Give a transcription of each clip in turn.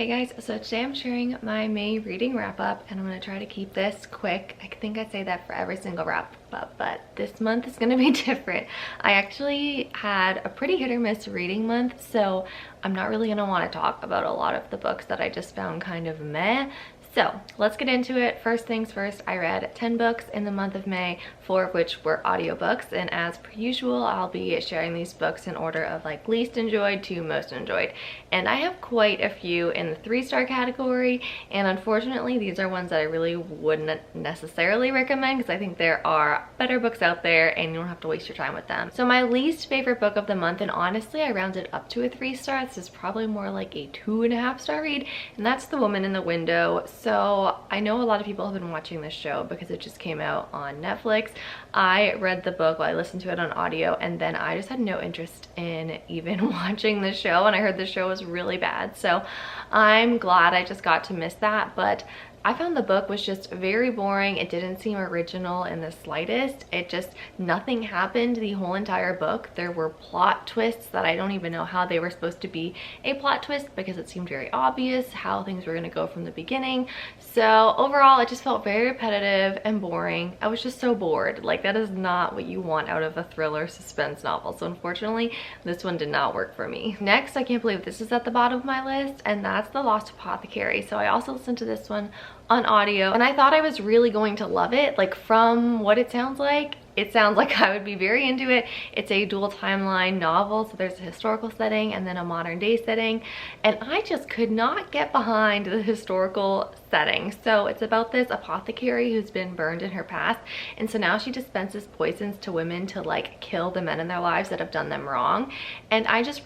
Hey guys, so today I'm sharing my May reading wrap up and I'm going to try to keep this quick. I think I say that for every single wrap up, but this month is going to be different. I actually had a pretty hit or miss reading month, so I'm not really going to want to talk about a lot of the books that I just found kind of meh. So let's get into it. First things first, I read 10 books in the month of May, 4 of which were audiobooks, and as per usual, I'll be sharing these books in order of like least enjoyed to most enjoyed. And I have quite a few in the 3-star category, and unfortunately these are ones that I really wouldn't necessarily recommend because I think there are better books out there and you don't have to waste your time with them. So my least favorite book of the month, and honestly I rounded up to a 3-star, this is probably more like a 2.5-star read, and that's The Woman in the Window. So I know a lot of people have been watching this show because it just came out on Netflix. I read the book, I listened to it on audio, and then I just had no interest in even watching the show, and I heard the show was really bad. So I'm glad I just got to miss that, but I found the book was just very boring. It didn't seem original in the slightest. It just, nothing happened the whole entire book. There were plot twists that I don't even know how they were supposed to be a plot twist because it seemed very obvious how things were going to go from the beginning. So overall, it just felt very repetitive and boring. I was just so bored. Like, that is not what you want out of a thriller suspense novel. So unfortunately, this one did not work for me. Next, I can't believe this is at the bottom of my list, and that's The Lost Apothecary. So I also listened to this one on audio, and I thought I was really going to love it. Like, from what it sounds like I would be very into it. It's a dual timeline novel, so there's a historical setting and then a modern day setting, and I just could not get behind the historical setting. So it's about this apothecary who's been burned in her past, and so now she dispenses poisons to women to like kill the men in their lives that have done them wrong. And I just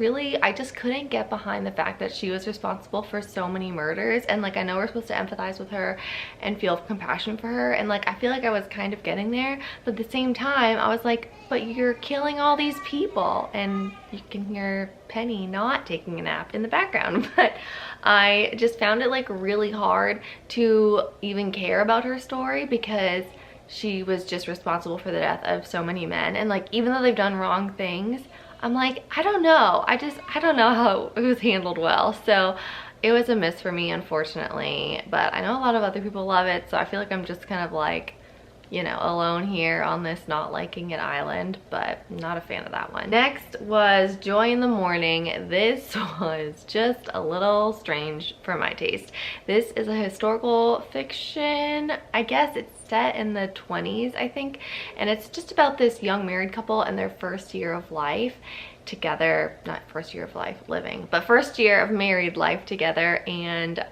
couldn't get behind the fact that she was responsible for so many murders. And like, I know we're supposed to empathize with her and feel compassion for her, and like I feel like I was kind of getting there, but at the same time I was like, but you're killing all these people, and you can hear Penny not taking a nap in the background. But I just found it like really hard to even care about her story because she was just responsible for the death of so many men, and like, even though they've done wrong things, I'm like, I don't know, I don't know how it was handled well. So it was a miss for me, unfortunately, but I know a lot of other people love it, so I feel like I'm just kind of like, you know, alone here on this not liking it island, but I'm not a fan of that one. Next was Joy in the Morning. This was just a little strange for my taste. This is a historical fiction. I guess it's set in the 20s, I think, and it's just about this young married couple and their first year of life together. Not first year of life living, but first year of married life together. And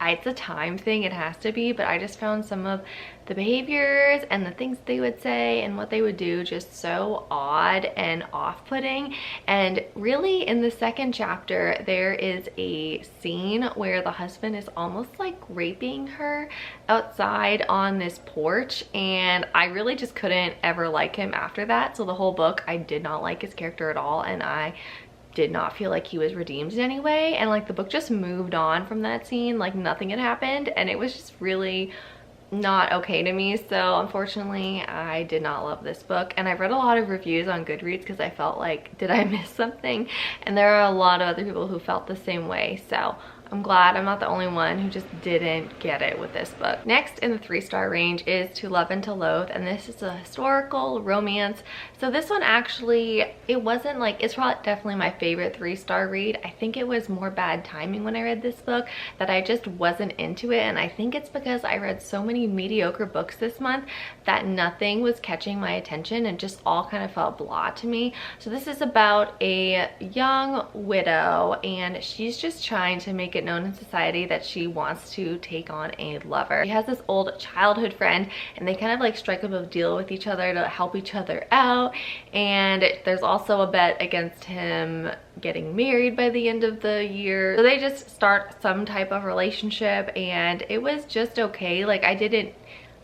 it's a time thing, it has to be, but I just found some of the behaviors and the things they would say and what they would do just so odd and off-putting. And really, in the second chapter, there is a scene where the husband is almost like raping her outside on this porch, and I really just couldn't ever like him after that. So the whole book, I did not like his character at all, and I did not feel like he was redeemed in any way. And like, the book just moved on from that scene like nothing had happened, and it was just really not okay to me. So unfortunately, I did not love this book, and I've read a lot of reviews on Goodreads because I felt like, did I miss something? And there are a lot of other people who felt the same way, so I'm glad I'm not the only one who just didn't get it with this book. Next in the 3-star range is To Love and to Loathe, and this is a historical romance. So this one actually, it wasn't like, it's probably definitely my favorite 3-star read. I think it was more bad timing when I read this book that I just wasn't into it, and I think it's because I read so many mediocre books this month that nothing was catching my attention and just all kind of felt blah to me. So this is about a young widow, and she's just trying to make it known in society that she wants to take on a lover. She has this old childhood friend, and they kind of like strike up a deal with each other to help each other out, and there's also a bet against him getting married by the end of the year. So they just start some type of relationship, and it was just okay. Like, I didn't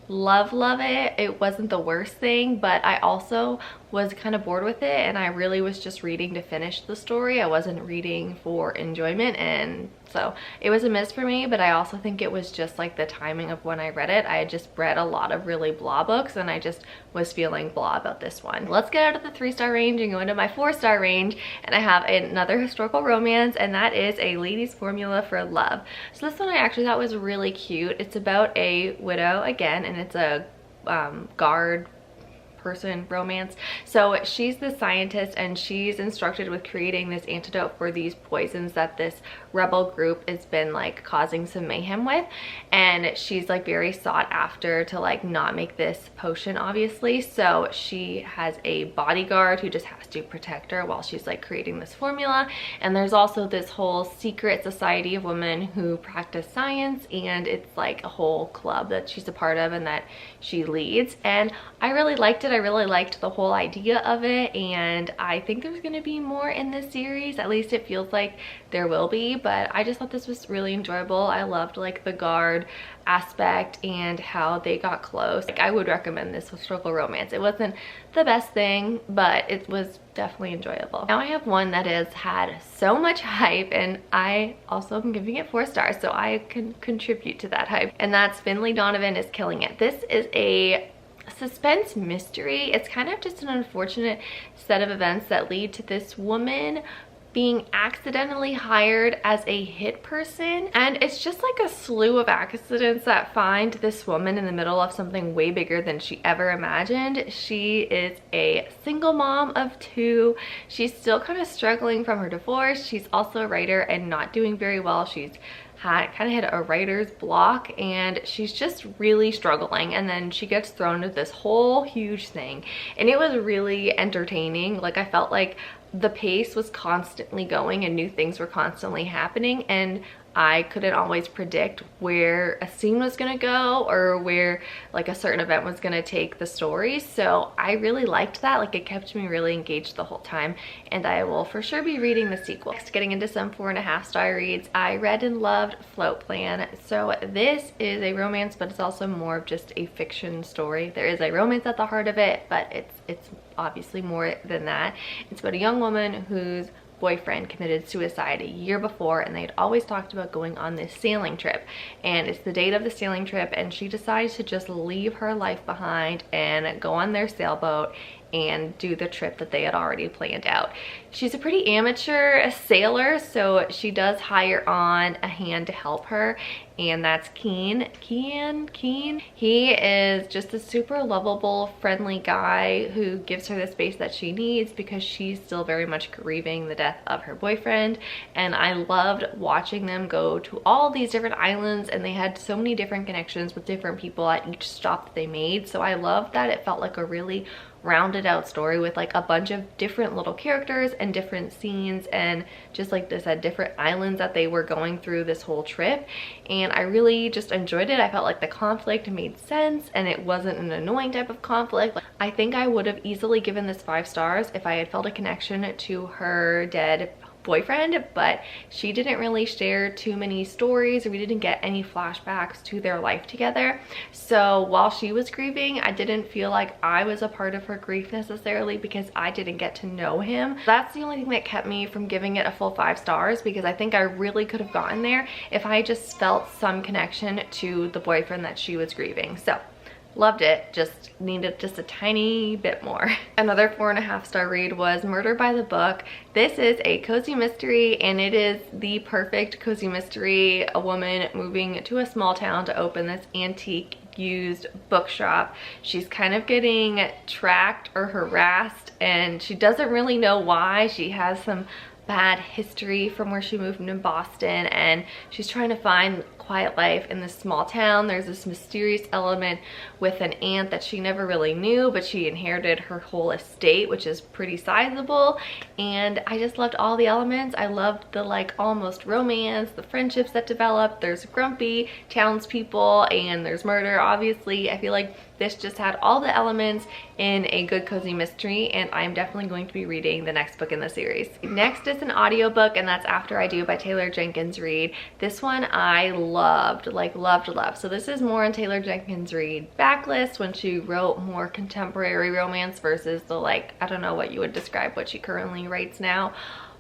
love it. It wasn't the worst thing, but I also was kind of bored with it, and I really was just reading to finish the story. I wasn't reading for enjoyment, and so it was a miss for me. But I also think it was just like the timing of when I read it. I had just read a lot of really blah books, and I just was feeling blah about this one. Let's get out of the 3-star range and go into my 4-star range, and I have another historical romance, and that is A Lady's Formula for Love. So this one I actually thought was really cute. It's about a widow again, and it's a guard person romance. So she's the scientist, and she's instructed with creating this antidote for these poisons that this rebel group has been like causing some mayhem with, and she's like very sought after to like not make this potion, obviously. So she has a bodyguard who just has to protect her while she's like creating this formula. And there's also this whole secret society of women who practice science, and it's like a whole club that she's a part of and that she leads. And I really liked it. I really liked the whole idea of it, and I think there's going to be more in this series. At least it feels like there will be, but I just thought this was really enjoyable. I loved like the guard aspect and how they got close. Like, I would recommend this historical romance. It wasn't the best thing, but it was definitely enjoyable. Now I have one that has had so much hype, and I also am giving it 4 stars, so I can contribute to that hype, and that's Finley Donovan is Killing It. This is a suspense mystery. It's kind of just an unfortunate set of events that lead to this woman being accidentally hired as a hit person, and it's just like a slew of accidents that find this woman in the middle of something way bigger than she ever imagined. She is a single mom of 2. She's still kind of struggling from her divorce. She's also a writer and not doing very well. She's kind of hit a writer's block, and she's just really struggling, and then she gets thrown into this whole huge thing, and it was really entertaining. Like, I felt like the pace was constantly going and new things were constantly happening, and I couldn't always predict where a scene was gonna go or where like a certain event was gonna take the story. So I really liked that. Like, it kept me really engaged the whole time, and I will for sure be reading the sequel. Next, getting into some 4.5-star reads, I read and loved Float Plan. So this is a romance, but it's also more of just a fiction story. There is a romance at the heart of it, but it's obviously more than that. It's about a young woman whose boyfriend committed suicide a year before, and they'd always talked about going on this sailing trip, and it's the date of the sailing trip, and she decides to just leave her life behind and go on their sailboat and do the trip that they had already planned out. She's a pretty amateur sailor, so she does hire on a hand to help her, and that's Keen. He is just a super lovable, friendly guy who gives her the space that she needs because she's still very much grieving the death of her boyfriend. And I loved watching them go to all these different islands, and they had so many different connections with different people at each stop that they made. So I loved that it felt like a really rounded out story with like a bunch of different little characters and different scenes, and just like this at different islands that they were going through this whole trip. And I really just enjoyed it. I felt like the conflict made sense, and it wasn't an annoying type of conflict. I think I would have easily given this 5 stars if I had felt a connection to her dead boyfriend, but she didn't really share too many stories, or we didn't get any flashbacks to their life together. So while she was grieving, I didn't feel like I was a part of her grief necessarily because I didn't get to know him. That's the only thing that kept me from giving it a full 5 stars, because I think I really could have gotten there if I just felt some connection to the boyfriend that she was grieving. So loved it, just needed just a tiny bit more. Another 4.5-star read was Murder by the Book. This is a cozy mystery, and it is the perfect cozy mystery. A woman moving to a small town to open this antique used bookshop. She's kind of getting tracked or harassed, and she doesn't really know why. She has some bad history from where she moved in Boston, and she's trying to find quiet life in this small town. There's this mysterious element with an aunt that she never really knew, but she inherited her whole estate, which is pretty sizable. And I just loved all the elements. I loved the like almost romance, the friendships that developed. There's grumpy townspeople, and there's murder, obviously. I feel like this just had all the elements in a good cozy mystery, and I'm definitely going to be reading the next book in the series. Next is an audiobook, and that's After I Do by Taylor Jenkins Reid. This one I loved, like loved. So this is more on Taylor Jenkins Reid backlist when she wrote more contemporary romance versus the, like, I don't know what you would describe what she currently writes now.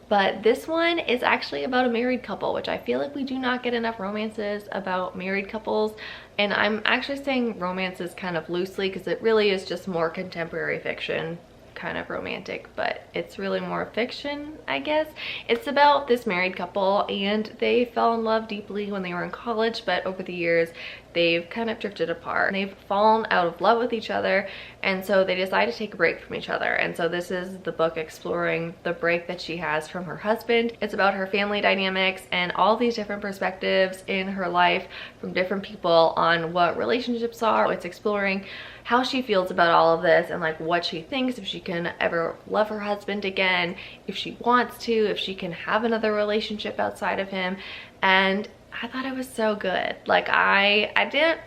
But this one is actually about a married couple, which I feel like we do not get enough romances about married couples. And I'm actually saying romances kind of loosely because it really is just more contemporary fiction, kind of romantic, but it's really more fiction, I guess. It's about this married couple, and they fell in love deeply when they were in college, but over the years they've kind of drifted apart. They've fallen out of love with each other, and so they decide to take a break from each other. And so this is the book exploring the break that she has from her husband. It's about her family dynamics and all these different perspectives in her life from different people on what relationships are. It's exploring how she feels about all of this and like what she thinks, if she can ever love her husband again, if she wants to, if she can have another relationship outside of him. And I thought it was so good. Like I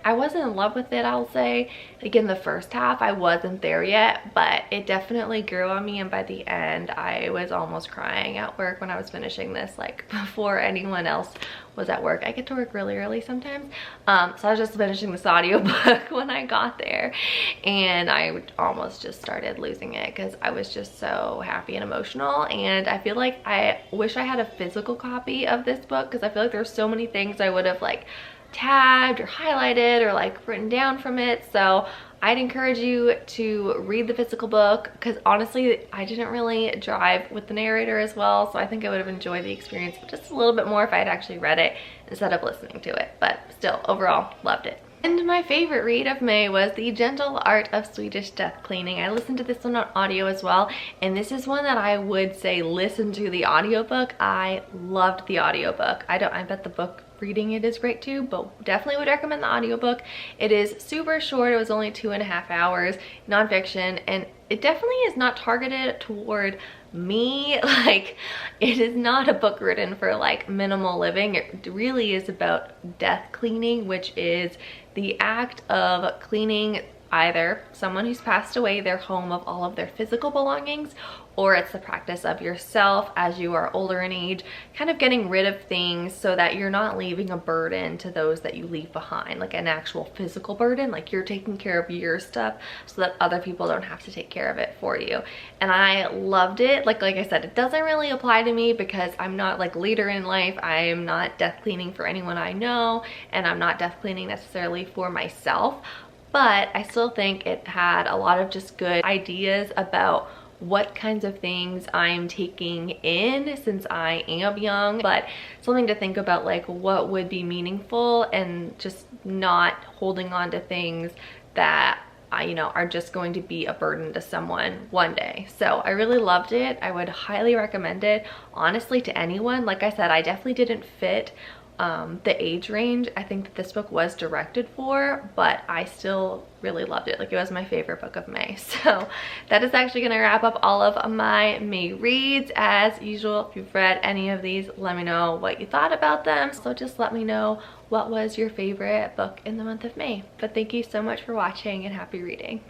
wasn't in love with it, I'll say. Like in the first half, I wasn't there yet, but it definitely grew on me, and by the end, I was almost crying at work when I was finishing this, like before anyone else was at work. I get to work really early sometimes. So I was just finishing this audiobook when I got there, and I almost just started losing it because I was just so happy and emotional. And I feel like I wish I had a physical copy of this book because I feel like there's so many things I would have like tagged or highlighted or like written down from it. So I'd encourage you to read the physical book because honestly I didn't really drive with the narrator as well, so I think I would have enjoyed the experience just a little bit more if I had actually read it instead of listening to it. But still, overall, loved it. And my favorite read of May was The Gentle Art of Swedish Death Cleaning. I listened to this one on audio as well, and this is one that I would say listen to the audiobook. I loved the audiobook. I bet the book reading it is great too, but definitely would recommend the audiobook. It is super short. It was only 2.5 hours, nonfiction, and it definitely is not targeted toward me. Like, it is not a book written for like minimal living. It really is about death cleaning, which is the act of cleaning either someone who's passed away, their home, of all of their physical belongings, or it's the practice of yourself as you are older in age, kind of getting rid of things so that you're not leaving a burden to those that you leave behind, like an actual physical burden, like you're taking care of your stuff so that other people don't have to take care of it for you. And I loved it. Like I said, it doesn't really apply to me because I'm not like later in life. I'm not death cleaning for anyone I know, and I'm not death cleaning necessarily for myself, but I still think it had a lot of just good ideas about what kinds of things I'm taking in since I am young, but something to think about, like what would be meaningful and just not holding on to things that are just going to be a burden to someone one day. So I really loved it. I would highly recommend it, honestly, to anyone. Like I said, I definitely didn't fit the age range I think that this book was directed for, but I still really loved it. Like, it was my favorite book of May. So that is actually going to wrap up all of my May reads. As usual, if you've read any of these, let me know what you thought about them. So just let me know what was your favorite book in the month of May. But thank you so much for watching, and happy reading.